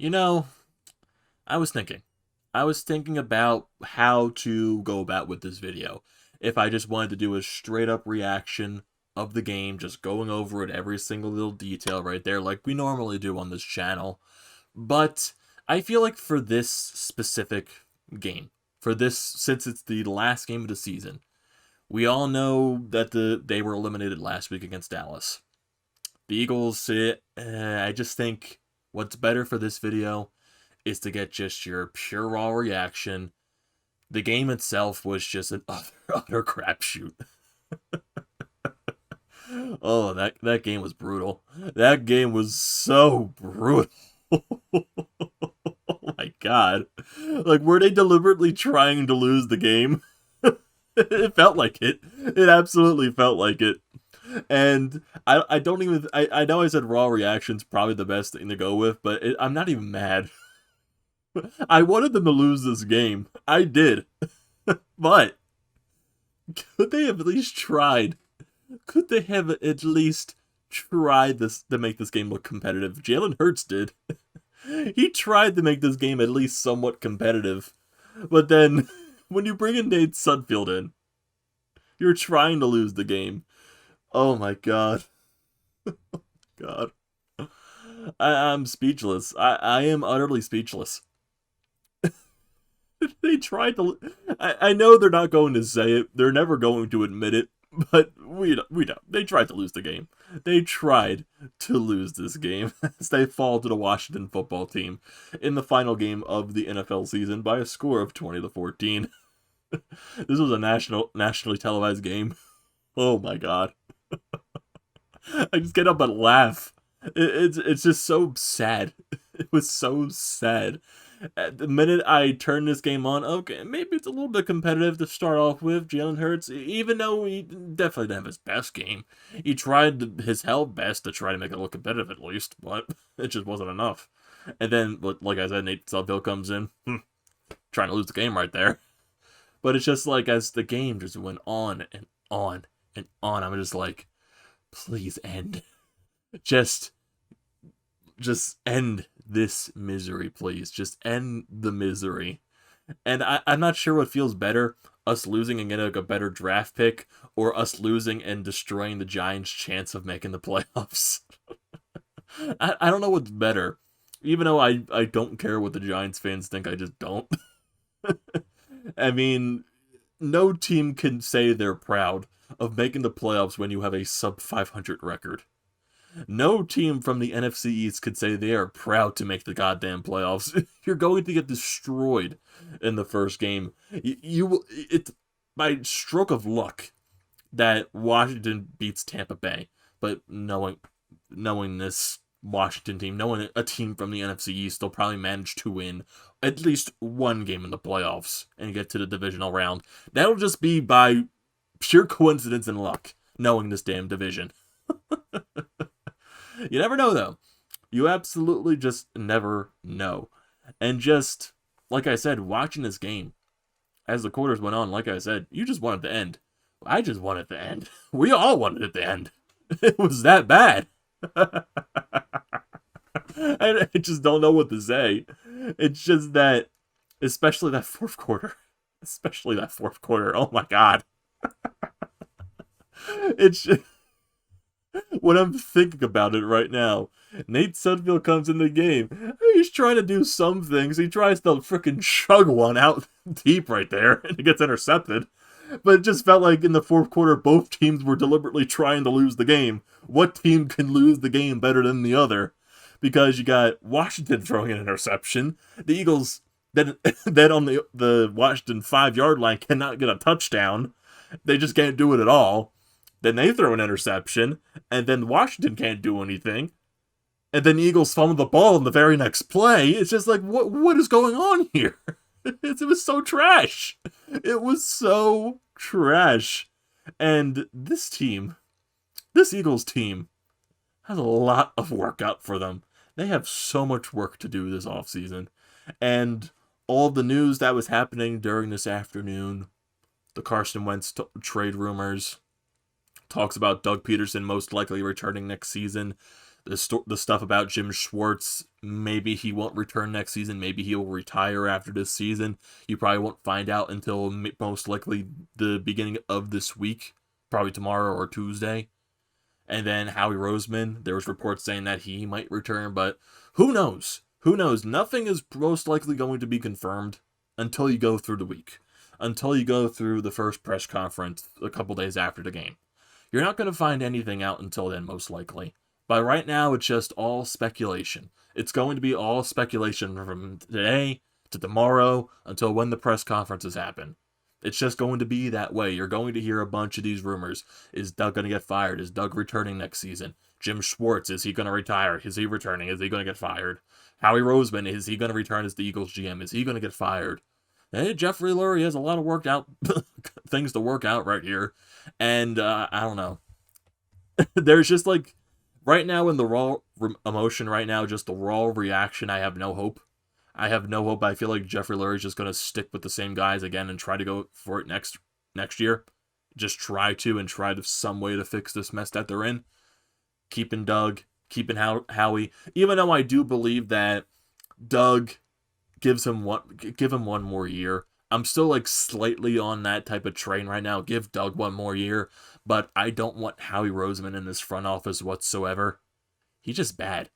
You know, I was thinking. I was thinking about how to go about with this video. If I just wanted to do a straight up reaction of the game, just going over it every single little detail right there, like we normally do on this channel. But I feel like for this specific game, since it's the last game of the season, we all know that they were eliminated last week against Dallas. The Eagles, I just think what's better for this video is to get just your pure raw reaction. The game itself was just an utter crapshoot. Oh, that game was brutal. That game was so brutal. Oh my god. Like, were they deliberately trying to lose the game? It felt like it. It absolutely felt like it. And I don't even I know I said raw reaction's probably the best thing to go with, but I'm not even mad. I wanted them to lose this game. I did. But could they have at least tried? Could they have at least tried this to make this game look competitive? Jalen Hurts did. He tried to make this game at least somewhat competitive. But then when you bring in Nate Sudfeld in, you're trying to lose the game. Oh my god. God. I'm speechless. I am utterly speechless. They tried to. I know they're not going to say it. They're never going to admit it. But we know. They tried to lose the game. They tried to lose this game as they fall to the Washington football team in the final game of the NFL season by a score of 20-14. This was a nationally televised game. Oh my god. I just get up and laugh. It's just so sad. It was so sad. At the minute I turn this game on, okay, maybe it's a little bit competitive to start off with. Jalen Hurts, even though he definitely didn't have his best game, he tried his hell best to try to make it look competitive at least, but it just wasn't enough. And then, like I said, Nate Sudfeld comes in, trying to lose the game right there. But it's just like as the game just went on and on and on, I'm just like, please end. Just end this misery, please. Just end the misery. And I'm not sure what feels better, us losing and getting like a better draft pick, or us losing and destroying the Giants' chance of making the playoffs. I don't know what's better. Even though I don't care what the Giants fans think, I just don't. I mean, no team can say they're proud of making the playoffs when you have a sub 500 record. No team from the NFC East could say they are proud to make the goddamn playoffs. You're going to get destroyed in the first game. It's by stroke of luck that Washington beats Tampa Bay. But knowing this Washington team, knowing a team from the NFC East, they'll probably manage to win at least one game in the playoffs and get to the divisional round. That'll just be by pure coincidence and luck, knowing this damn division. You never know, though. You absolutely just never know. And just, like I said, watching this game, as the quarters went on, like I said, you just want it to end. I just want it to end. We all wanted it to end. It was that bad. I just don't know what to say. It's just that, especially that fourth quarter. Especially that fourth quarter. Oh my god. It's just, when I'm thinking about it right now, Nate Sudfeld comes in the game. He's trying to do some things. He tries to freaking chug one out deep right there, and it gets intercepted. But it just felt like in the fourth quarter, both teams were deliberately trying to lose the game. What team can lose the game better than the other? Because you got Washington throwing an interception. The Eagles, then on the Washington 5-yard line, cannot get a touchdown. They just can't do it at all. Then they throw an interception, and then Washington can't do anything. And then the Eagles fumble the ball in the very next play. It's just like, what is going on here? It was so trash. It was so trash. And this Eagles team, has a lot of work out for them. They have so much work to do this offseason. And all the news that was happening during this afternoon, the Carson Wentz trade rumors, talks about Doug Peterson most likely returning next season. The stuff about Jim Schwartz, maybe he won't return next season. Maybe he will retire after this season. You probably won't find out until most likely the beginning of this week, probably tomorrow or Tuesday. And then Howie Roseman, there was reports saying that he might return, but who knows? Who knows? Nothing is most likely going to be confirmed until you go through the week, until you go through the first press conference a couple days after the game. You're not going to find anything out until then, most likely. But right now, it's just all speculation. It's going to be all speculation from today to tomorrow until when the press conferences happen. It's just going to be that way. You're going to hear a bunch of these rumors. Is Doug going to get fired? Is Doug returning next season? Jim Schwartz, is he going to retire? Is he returning? Is he going to get fired? Howie Roseman, is he going to return as the Eagles GM? Is he going to get fired? Hey, Jeffrey Lurie has a lot of worked out things to work out right here. And I don't know. There's just like, right now in the raw emotion right now, just the raw reaction, I have no hope. I have no hope. I feel like Jeffrey Lurie is just going to stick with the same guys again and try to go for it next year. Just try to some way to fix this mess that they're in. Keeping Doug, keeping Howie. Even though I do believe that Doug give him one more year. I'm still like slightly on that type of train right now. Give Doug one more year, but I don't want Howie Roseman in this front office whatsoever. He's just bad.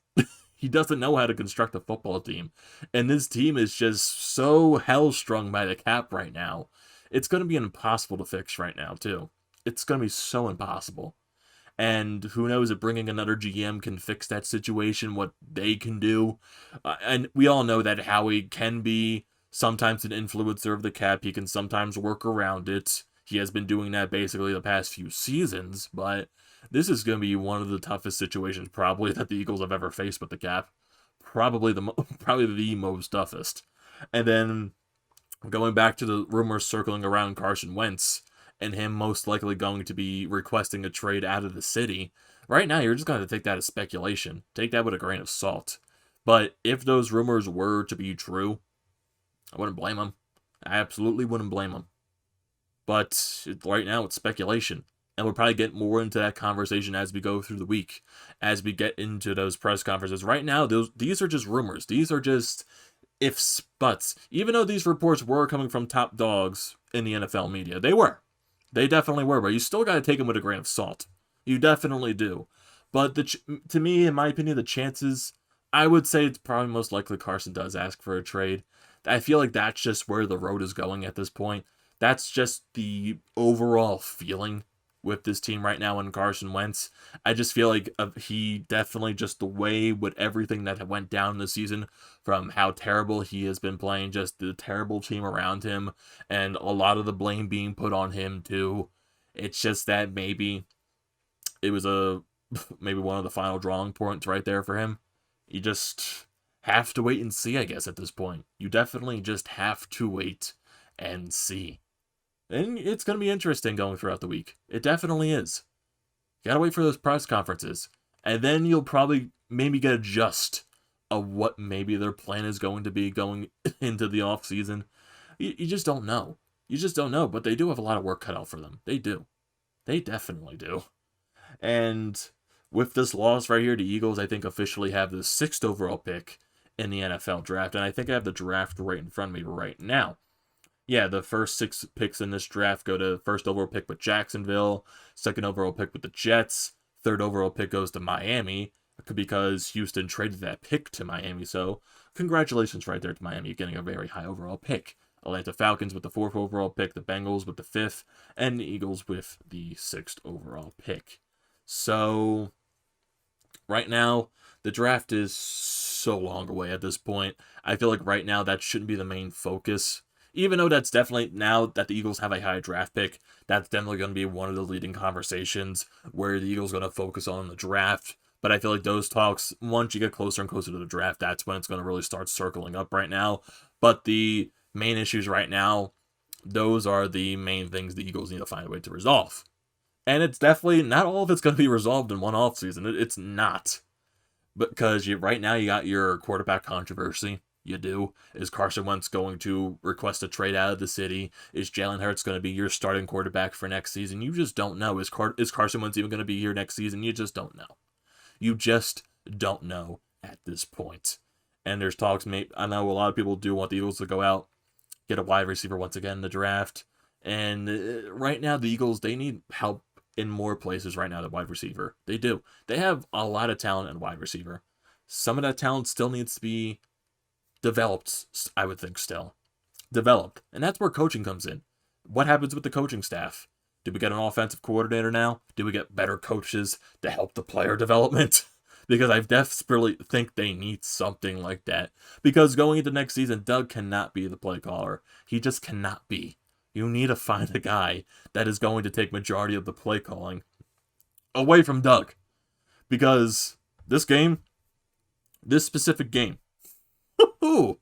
He doesn't know how to construct a football team. And this team is just so hell-strung by the cap right now. It's going to be impossible to fix right now, too. It's going to be so impossible. And who knows if bringing another GM can fix that situation, what they can do. And we all know that Howie can be sometimes an influencer of the cap. He can sometimes work around it. He has been doing that basically the past few seasons, but this is going to be one of the toughest situations probably that the Eagles have ever faced with the cap. Probably the most toughest. And then going back to the rumors circling around Carson Wentz and him most likely going to be requesting a trade out of the city, right now you're just going to take that as speculation. Take that with a grain of salt. But if those rumors were to be true, I wouldn't blame him. I absolutely wouldn't blame him. But right now it's speculation. And we'll probably get more into that conversation as we go through the week, as we get into those press conferences. Right now, these are just rumors. These are just ifs, buts. Even though these reports were coming from top dogs in the NFL media. They were. They definitely were. But you still got to take them with a grain of salt. You definitely do. But to me, in my opinion, the chances, I would say it's probably most likely Carson does ask for a trade. I feel like that's just where the road is going at this point. That's just the overall feeling with this team right now and Carson Wentz. I just feel like he definitely, just the way with everything that went down this season, from how terrible he has been playing, just the terrible team around him, and a lot of the blame being put on him too. It's just that maybe it was maybe one of the final drawing points right there for him. You just have to wait and see, I guess, at this point. You definitely just have to wait and see. And it's going to be interesting going throughout the week. It definitely is. You gotta wait for those press conferences. And then you'll probably maybe get a gist of what maybe their plan is going to be going into the offseason. You just don't know. You just don't know. But they do have a lot of work cut out for them. They do. They definitely do. And with this loss right here, the Eagles, I think, officially have the 6th overall pick in the NFL draft. And I think I have the draft right in front of me right now. Yeah, the first 6 picks in this draft go to first overall pick with Jacksonville, second overall pick with the Jets, third overall pick goes to Miami, because Houston traded that pick to Miami, so congratulations right there to Miami getting a very high overall pick. Atlanta Falcons with the 4th overall pick, the Bengals with the 5th, and the Eagles with the 6th overall pick. So, right now, the draft is so long away at this point. I feel like right now that shouldn't be the main focus. Even though that's definitely, now that the Eagles have a high draft pick, that's definitely going to be one of the leading conversations where the Eagles are going to focus on the draft. But I feel like those talks, once you get closer and closer to the draft, that's when it's going to really start circling up right now. But the main issues right now, those are the main things the Eagles need to find a way to resolve. And it's definitely, not all of it's going to be resolved in one offseason. It's not. Because right now you got your quarterback controversy. You do. Is Carson Wentz going to request a trade out of the city? Is Jalen Hurts going to be your starting quarterback for next season? You just don't know. Is Carson Wentz even going to be here next season? You just don't know. You just don't know at this point. And there's talks, I know a lot of people do want the Eagles to go out, get a wide receiver once again in the draft. And right now, the Eagles, they need help in more places right now than wide receiver. They do. They have a lot of talent in wide receiver. Some of that talent still needs to be developed, I would think, still. Developed. And that's where coaching comes in. What happens with the coaching staff? Do we get an offensive coordinator now? Do we get better coaches to help the player development? Because I desperately think they need something like that. Because going into next season, Doug cannot be the play caller. He just cannot be. You need to find a guy that is going to take majority of the play calling away from Doug. Because this specific game, it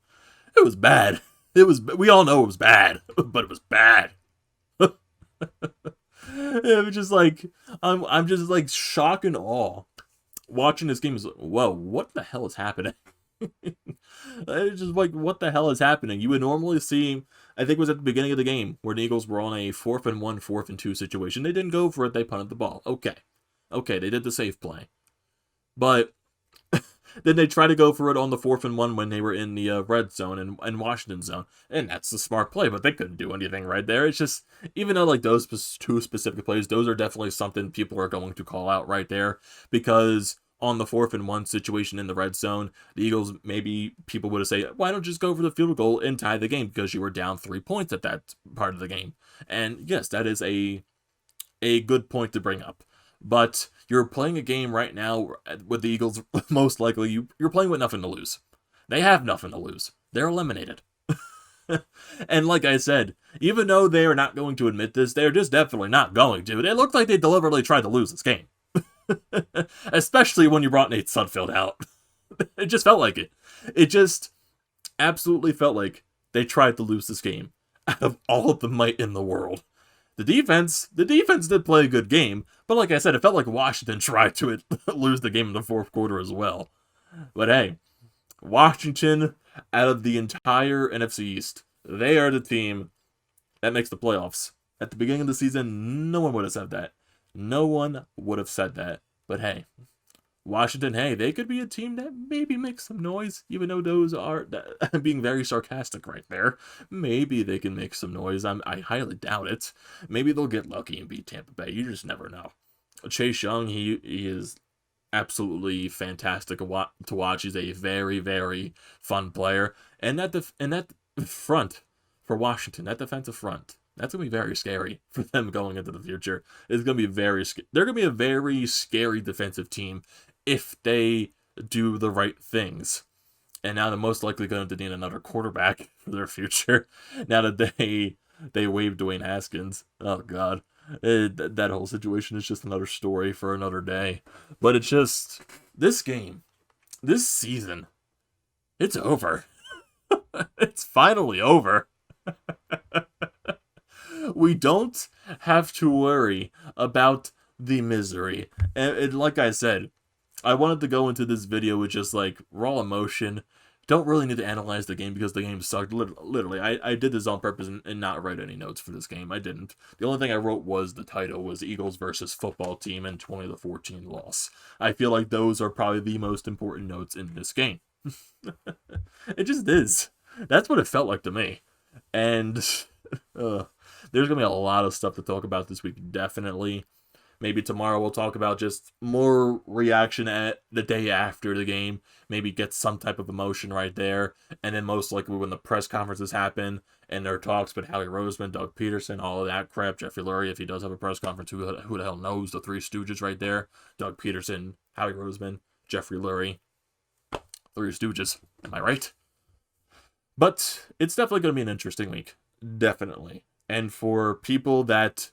was bad. We all know it was bad, but it was bad. It was just like, I'm just like shock and awe watching this game. Is like, whoa, what the hell is happening? It's just like, what the hell is happening? You would normally see, I think it was at the beginning of the game, where the Eagles were on a 4th and 1, 4th and 2 situation. They didn't go for it, they punted the ball. Okay, they did the safe play. But then they tried to go for it on the 4th and 1 when they were in the red zone and Washington zone. And that's the smart play, but they couldn't do anything right there. It's just, even though like those 2 specific plays, those are definitely something people are going to call out right there. Because on the 4th and 1 situation in the red zone, the Eagles, maybe people would have said, why don't you just go for the field goal and tie the game? Because you were down 3 points at that part of the game. And yes, that is a good point to bring up. But you're playing a game right now with the Eagles, most likely, you're playing with nothing to lose. They have nothing to lose. They're eliminated. And like I said, even though they are not going to admit this, they're just definitely not going to. It looked like they deliberately tried to lose this game. Especially when you brought Nate Sudfeld out. It just felt like it. It just absolutely felt like they tried to lose this game out of all of the might in the world. The defense did play a good game, but like I said, it felt like Washington tried to lose the game in the 4th quarter as well. But hey, Washington, out of the entire NFC East, they are the team that makes the playoffs. At the beginning of the season, no one would have said that. No one would have said that. But hey, Washington, hey, they could be a team that maybe makes some noise, even though those are being very sarcastic right there. Maybe they can make some noise. I highly doubt it. Maybe they'll get lucky and beat Tampa Bay. You just never know. Chase Young, he is absolutely fantastic to watch. He's a very, very fun player. And that front for Washington, that defensive front, that's going to be very scary for them going into the future. It's going to be they're going to be a very scary defensive team if they do the right things. And now they're most likely going to need another quarterback for their future. Now that they waived Dwayne Haskins. Oh, God. That whole situation is just another story for another day. But it's just, this game, this season, it's over. It's finally over. We don't have to worry about the misery. And like I said, I wanted to go into this video with just like raw emotion. Don't really need to analyze the game because the game sucked. Literally, I did this on purpose and not write any notes for this game. I didn't. The only thing I wrote was the title was Eagles versus football team and 20-14 loss. I feel like those are probably the most important notes in this game. It just is. That's what it felt like to me. And there's going to be a lot of stuff to talk about this week, definitely. Maybe tomorrow we'll talk about just more reaction at the day after the game. Maybe get some type of emotion right there. And then most likely when the press conferences happen and there are talks with Howie Roseman, Doug Peterson, all of that crap, Jeffrey Lurie, if he does have a press conference, who the hell knows? The Three Stooges right there. Doug Peterson, Howie Roseman, Jeffrey Lurie. Three Stooges. Am I right? But it's definitely going to be an interesting week. Definitely. And for people that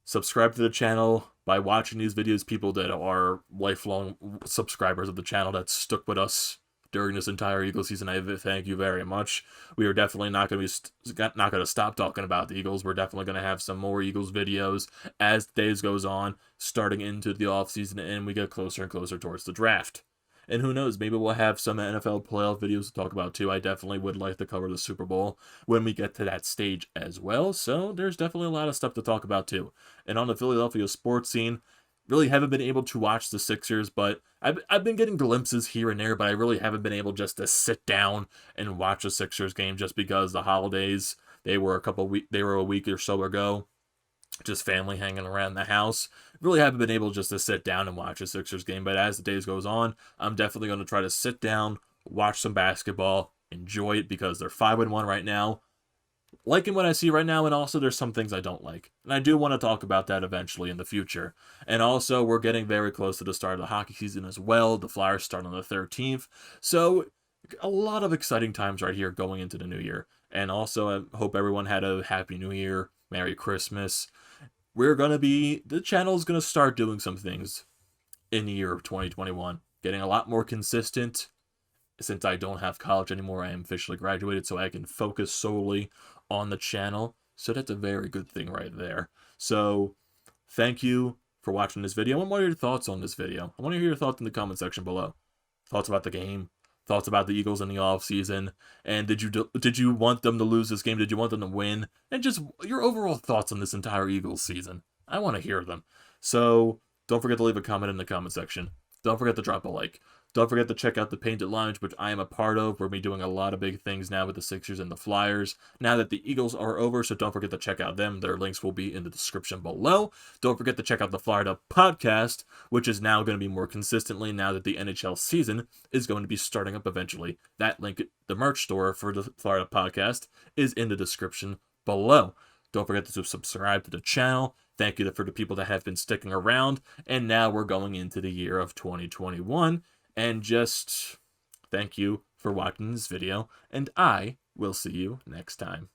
subscribe to the channel by watching these videos, people that are lifelong subscribers of the channel that stuck with us during this entire Eagles season, I thank you very much. We are definitely not going to stop talking about the Eagles. We're definitely going to have some more Eagles videos as days goes on, starting into the offseason, and we get closer and closer towards the draft. And who knows, maybe we'll have some NFL playoff videos to talk about too. I definitely would like to cover the Super Bowl when we get to that stage as well. So there's definitely a lot of stuff to talk about too. And on the Philadelphia sports scene, Really haven't been able to watch the Sixers, but I've been getting glimpses here and there, but I really haven't been able just to sit down and watch a Sixers game just because the holidays, they were a week or so ago, just family hanging around the house. Really haven't been able just to sit down and watch a Sixers game, but as the days goes on, I'm definitely going to try to sit down, watch some basketball, enjoy it because they're 5-1 right now. Liking what I see right now, and also there's some things I don't like. And I do want to talk about that eventually in the future. And also, we're getting very close to the start of the hockey season as well. The Flyers start on the 13th. So, a lot of exciting times right here going into the new year. And also, I hope everyone had a happy new year, Merry Christmas. The channel is going to start doing some things in the year of 2021. Getting a lot more consistent. Since I don't have college anymore, I am officially graduated, so I can focus solely on the channel. So that's a very good thing right there. So thank you for watching this video. And what are your thoughts on this video? I want to hear your thoughts in the comment section below. Thoughts about the game, thoughts about the Eagles in the offseason, and did you want them to lose this game? Did you want them to win? And just your overall thoughts on this entire Eagles season. I want to hear them. So don't forget to leave a comment in the comment section. Don't forget to drop a like. Don't forget to check out the Painted Lounge, which I am a part of. We're be doing a lot of big things now with the Sixers and the Flyers, now that the Eagles are over, so don't forget to check out them. Their links will be in the description below. Don't forget to check out the Fired Up Podcast, which is now going to be more consistently now that the NHL season is going to be starting up eventually. That link, the merch store for the Fired Up Podcast, is in the description below. Don't forget to subscribe to the channel. Thank you for the people that have been sticking around. And now we're going into the year of 2021. And just thank you for watching this video, and I will see you next time.